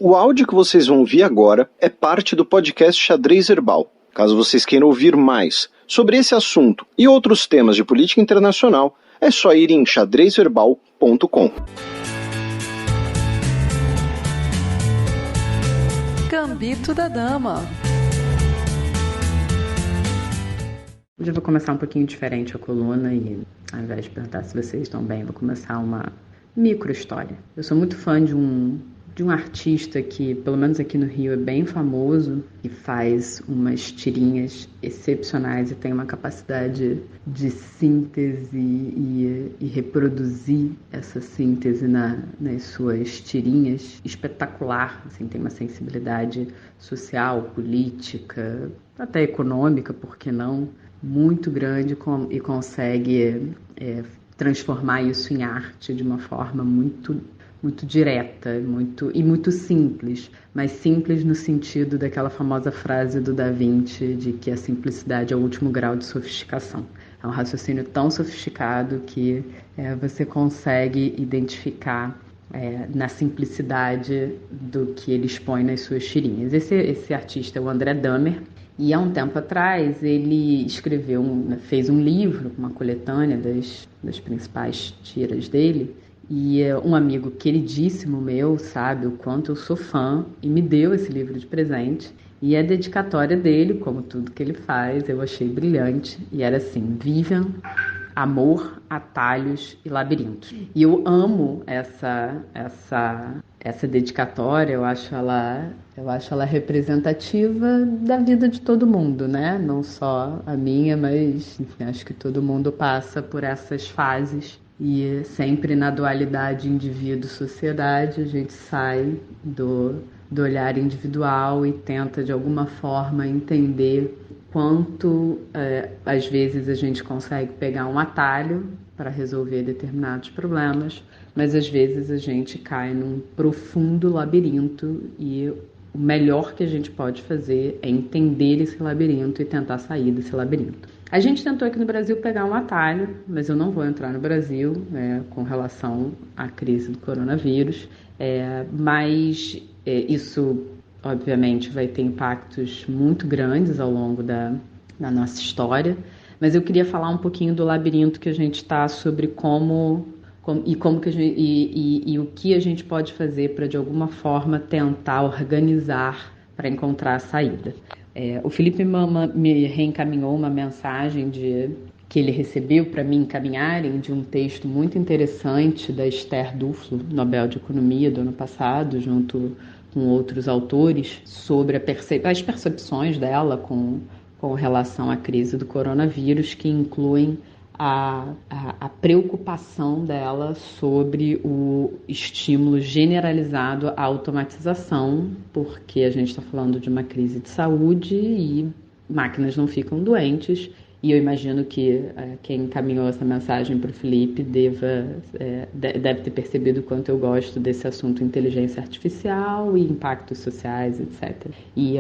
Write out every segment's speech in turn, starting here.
O áudio que vocês vão ouvir agora é parte do podcast Xadrez Herbal. Caso vocês queiram ouvir mais sobre esse assunto e outros temas de política internacional, é só ir em xadrezherbal.com. Gambito da Dama. Hoje eu vou começar um pouquinho diferente a coluna e, ao invés de perguntar se vocês estão bem, vou começar uma micro-história. Eu sou muito fã de um artista que, pelo menos aqui no Rio, é bem famoso e faz umas tirinhas excepcionais e tem uma capacidade de síntese e reproduzir essa síntese nas suas tirinhas espetacular. Assim, tem uma sensibilidade social, política, até econômica, por que não, muito grande e consegue transformar isso em arte de uma forma muito direta muito simples, mas simples no sentido daquela famosa frase do Da Vinci de que a simplicidade é o último grau de sofisticação. É um raciocínio tão sofisticado que você consegue identificar na simplicidade do que ele expõe nas suas tirinhas. Esse artista é o André Dahmer, e há um tempo atrás ele fez um livro, uma coletânea das principais tiras dele, e um amigo queridíssimo meu sabe o quanto eu sou fã e me deu esse livro de presente. E a dedicatória dele, como tudo que ele faz, eu achei brilhante. E era assim: Vivian, amor, atalhos e labirintos. E eu amo essa dedicatória. Eu acho ela representativa da vida de todo mundo, né? Não só a minha, mas enfim, acho que todo mundo passa por essas fases. E sempre na dualidade indivíduo-sociedade, a gente sai do olhar individual e tenta, de alguma forma, entender quanto, às vezes, a gente consegue pegar um atalho para resolver determinados problemas, mas, às vezes, a gente cai num profundo labirinto e o melhor que a gente pode fazer é entender esse labirinto e tentar sair desse labirinto. A gente tentou aqui no Brasil pegar um atalho, mas eu não vou entrar no Brasil com relação à crise do coronavírus, mas isso, obviamente, vai ter impactos muito grandes ao longo da nossa história, mas eu queria falar um pouquinho do labirinto que a gente está sobre o que a gente pode fazer para, de alguma forma, tentar organizar para encontrar a saída. O Felipe me reencaminhou uma mensagem que ele recebeu para me encaminharem de um texto muito interessante da Esther Duflo, Nobel de Economia do ano passado, junto com outros autores, sobre as percepções dela com relação à crise do coronavírus, que incluem a preocupação dela sobre o estímulo generalizado à automatização, porque a gente está falando de uma crise de saúde e máquinas não ficam doentes. E eu imagino que quem encaminhou essa mensagem para o Felipe deve ter percebido o quanto eu gosto desse assunto inteligência artificial e impactos sociais, etc. E,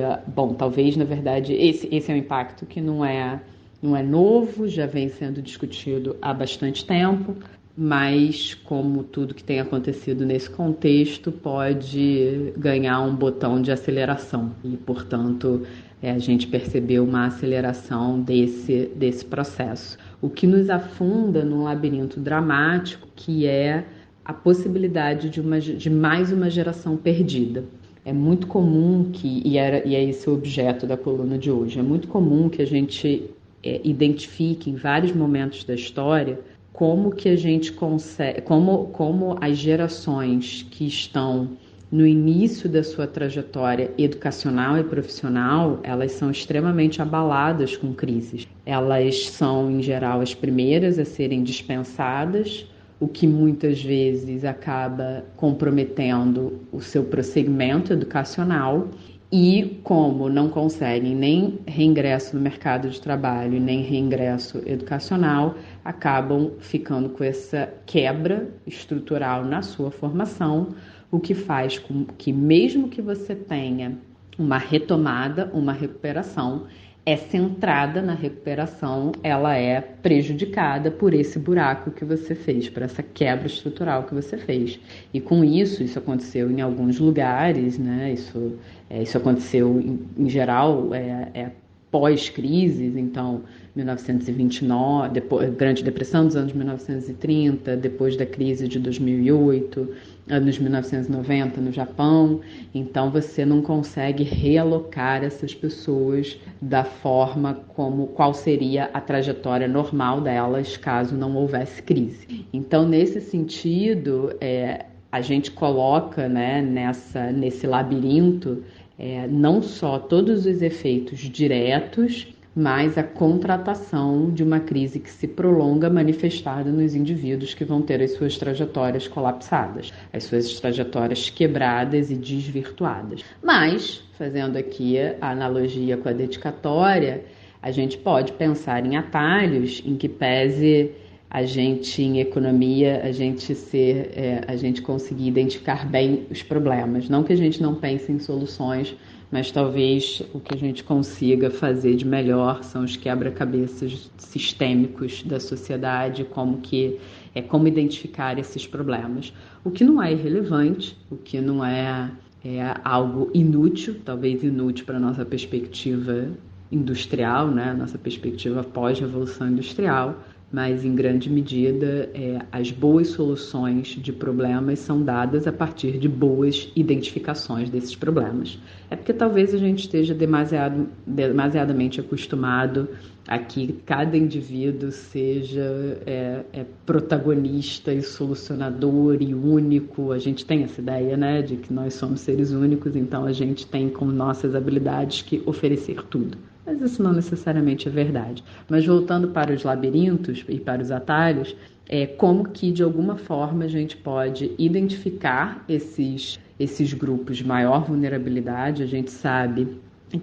talvez, na verdade, esse é um impacto que não é novo, já vem sendo discutido há bastante tempo, mas, como tudo que tem acontecido nesse contexto, pode ganhar um botão de aceleração e, portanto, a gente percebeu uma aceleração desse processo, o que nos afunda num labirinto dramático, que é a possibilidade de mais uma geração perdida. É muito comum e é esse o objeto da coluna de hoje, é muito comum que a gente identifique em vários momentos da história como que a gente consegue, como as gerações que estão no início da sua trajetória educacional e profissional, elas são extremamente abaladas com crises. Elas são, em geral, as primeiras a serem dispensadas, o que muitas vezes acaba comprometendo o seu prosseguimento educacional. E como não conseguem nem reingresso no mercado de trabalho, nem reingresso educacional, acabam ficando com essa quebra estrutural na sua formação, o que faz com que, mesmo que você tenha uma retomada, uma recuperação, é centrada na recuperação, ela é prejudicada por esse buraco que você fez, por essa quebra estrutural que você fez. E com isso aconteceu em alguns lugares, né? Isso aconteceu em geral, pós-crises, então 1929, depois, Grande Depressão dos anos 1930, depois da crise de 2008, anos 1990 no Japão. Então você não consegue realocar essas pessoas da forma qual seria a trajetória normal delas caso não houvesse crise. Então, nesse sentido, a gente coloca, né, nesse labirinto não só todos os efeitos diretos, mas a contratação de uma crise que se prolonga manifestada nos indivíduos que vão ter as suas trajetórias colapsadas, as suas trajetórias quebradas e desvirtuadas. Mas, fazendo aqui a analogia com a dedicatória, a gente pode pensar em atalhos em que pese a gente, em economia, a gente conseguir identificar bem os problemas. Não que a gente não pense em soluções, mas talvez o que a gente consiga fazer de melhor são os quebra-cabeças sistêmicos da sociedade, como identificar esses problemas. O que não é irrelevante, o que não é algo inútil, talvez inútil para a nossa perspectiva industrial, né? Nossa perspectiva pós-revolução industrial, mas em grande medida as boas soluções de problemas são dadas a partir de boas identificações desses problemas. É porque talvez a gente esteja demasiadamente acostumado a que cada indivíduo seja protagonista e solucionador e único. A gente tem essa ideia, né, de que nós somos seres únicos, então a gente tem com nossas habilidades que oferecer tudo. Mas isso não necessariamente é verdade. Mas voltando para os labirintos e para os atalhos, como que de alguma forma a gente pode identificar esses grupos de maior vulnerabilidade. A gente sabe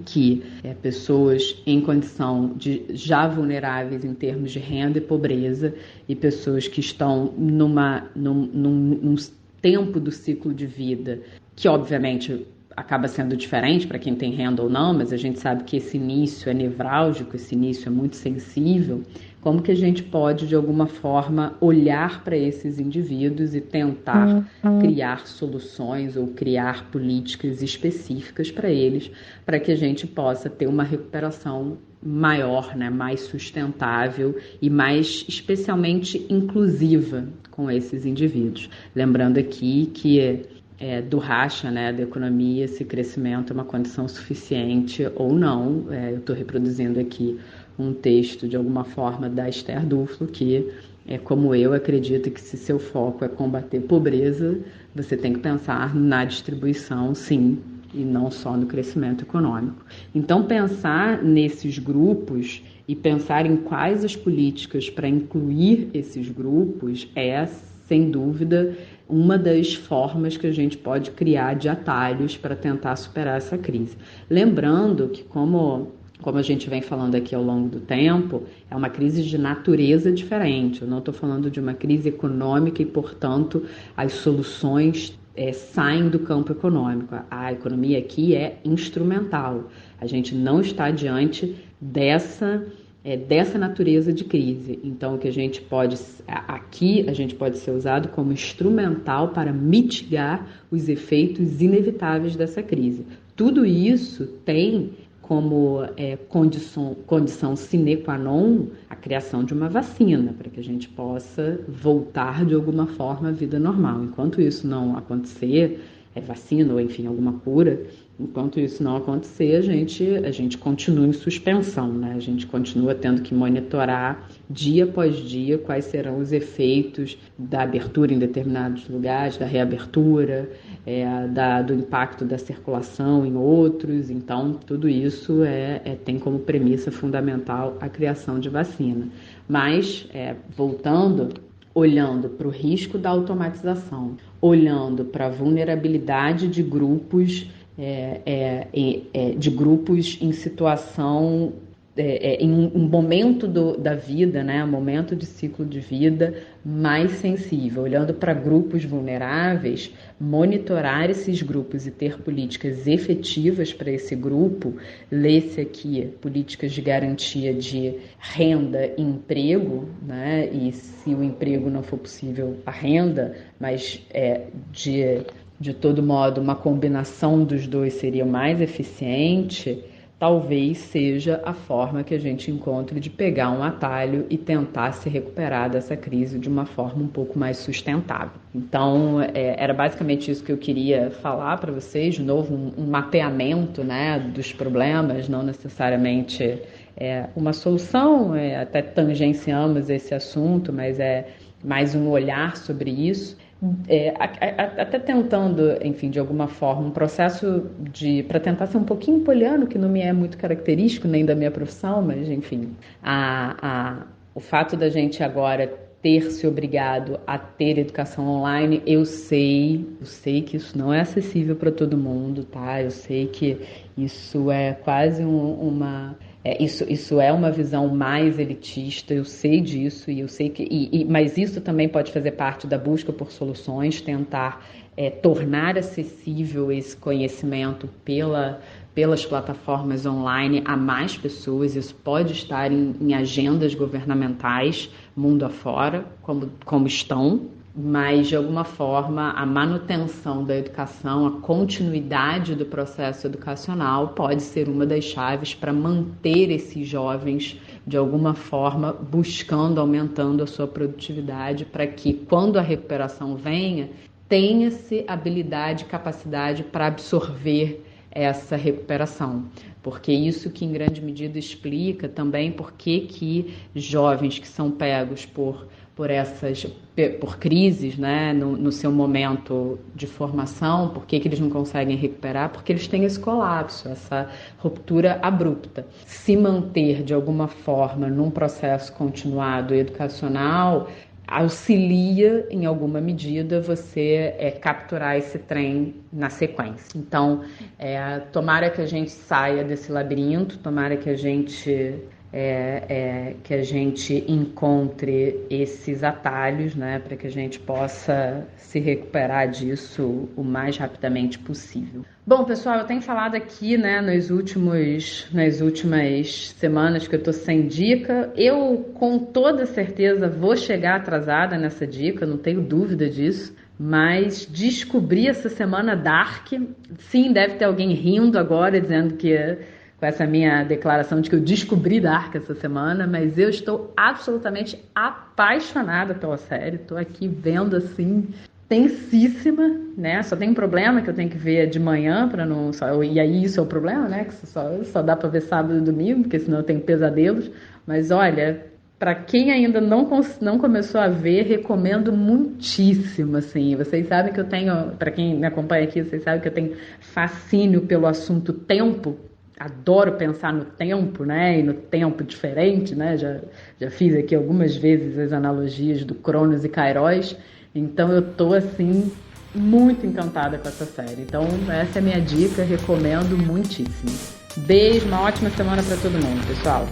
que pessoas em condição de já vulneráveis em termos de renda e pobreza e pessoas que estão num tempo do ciclo de vida que obviamente acaba sendo diferente para quem tem renda ou não, mas a gente sabe que esse início é nevrálgico, esse início é muito sensível. Como que a gente pode, de alguma forma, olhar para esses indivíduos e tentar criar soluções ou criar políticas específicas para eles, para que a gente possa ter uma recuperação maior, né, mais sustentável e mais especialmente inclusiva com esses indivíduos. Lembrando aqui que do racha, né, da economia, se crescimento é uma condição suficiente ou não. Eu estou reproduzindo aqui um texto, de alguma forma, da Esther Duflo, que, como eu, acredita que se seu foco é combater pobreza, você tem que pensar na distribuição, sim, e não só no crescimento econômico. Então, pensar nesses grupos e pensar em quais as políticas para incluir esses grupos sem dúvida, uma das formas que a gente pode criar de atalhos para tentar superar essa crise. Lembrando que, como a gente vem falando aqui ao longo do tempo, é uma crise de natureza diferente. Eu não estou falando de uma crise econômica e, portanto, as soluções saem do campo econômico. A economia aqui é instrumental. A gente não está diante dessa natureza de crise. Então, o que a gente pode ser usado como instrumental para mitigar os efeitos inevitáveis dessa crise. Tudo isso tem como condição sine qua non a criação de uma vacina, para que a gente possa voltar de alguma forma à vida normal. Enquanto isso não acontecer, vacina ou enfim alguma cura, enquanto isso não acontecer, a gente continua em suspensão, né? A gente continua tendo que monitorar dia após dia quais serão os efeitos da abertura em determinados lugares, da reabertura, do impacto da circulação em outros. Então, tudo isso tem como premissa fundamental a criação de vacina. Mas, voltando, olhando para o risco da automatização, olhando para a vulnerabilidade de grupos em situação em um momento da vida, né, um momento de ciclo de vida mais sensível, olhando para grupos vulneráveis, monitorar esses grupos e ter políticas efetivas para esse grupo, lê-se aqui políticas de garantia de renda e emprego, né, e se o emprego não for possível, a renda, mas de todo modo uma combinação dos dois seria mais eficiente. Talvez seja a forma que a gente encontre de pegar um atalho e tentar se recuperar dessa crise de uma forma um pouco mais sustentável. Então, era basicamente isso que eu queria falar para vocês, de novo, um mapeamento, né, dos problemas, não necessariamente uma solução, até tangenciamos esse assunto, mas é mais um olhar sobre isso. Até tentando, enfim, de alguma forma, um processo para tentar ser um pouquinho poliano, que não me é muito característico nem da minha profissão, mas, enfim, o fato da gente agora ter se obrigado a ter educação online, eu sei que isso não é acessível para todo mundo, tá? Eu sei que isso é quase isso é uma visão mais elitista, eu sei disso, e eu sei mas isso também pode fazer parte da busca por soluções, tentar tornar acessível esse conhecimento pelas plataformas online a mais pessoas. Isso pode estar em agendas governamentais mundo afora, como estão, mas, de alguma forma, a manutenção da educação, a continuidade do processo educacional pode ser uma das chaves para manter esses jovens, de alguma forma, buscando, aumentando a sua produtividade, para que, quando a recuperação venha, tenha-se habilidade e capacidade para absorver essa recuperação. Porque isso que, em grande medida, explica também por que jovens que são pegos por crises, né, no seu momento de formação, por que eles não conseguem recuperar? Porque eles têm esse colapso, essa ruptura abrupta. Se manter, de alguma forma, num processo continuado educacional, auxilia, em alguma medida, você capturar esse trem na sequência. Então, tomara que a gente saia desse labirinto, tomara que a gente encontre esses atalhos, né, para que a gente possa se recuperar disso o mais rapidamente possível. Bom, pessoal, eu tenho falado aqui, né, nas últimas semanas que eu tô sem dica. Eu, com toda certeza, vou chegar atrasada nessa dica, não tenho dúvida disso. Mas descobri essa semana Dark. Sim, deve ter alguém rindo agora, dizendo que com essa minha declaração de que eu descobri Dark essa semana, mas eu estou absolutamente apaixonada pela série. Estou aqui vendo assim, tensíssima, né? Só tem um problema que eu tenho que ver de manhã para não e aí isso é o problema, né? Que só dá para ver sábado e domingo, porque senão eu tenho pesadelos. Mas olha, para quem ainda não começou a ver, recomendo muitíssimo, assim. Vocês sabem que eu tenho, para quem me acompanha aqui, vocês sabem que eu tenho fascínio pelo assunto tempo. Adoro pensar no tempo, né? E no tempo diferente, né? Já fiz aqui algumas vezes as analogias do Cronos e Kairos. Então eu tô, assim, muito encantada com essa série. Então essa é a minha dica, recomendo muitíssimo. Beijo, uma ótima semana para todo mundo, pessoal.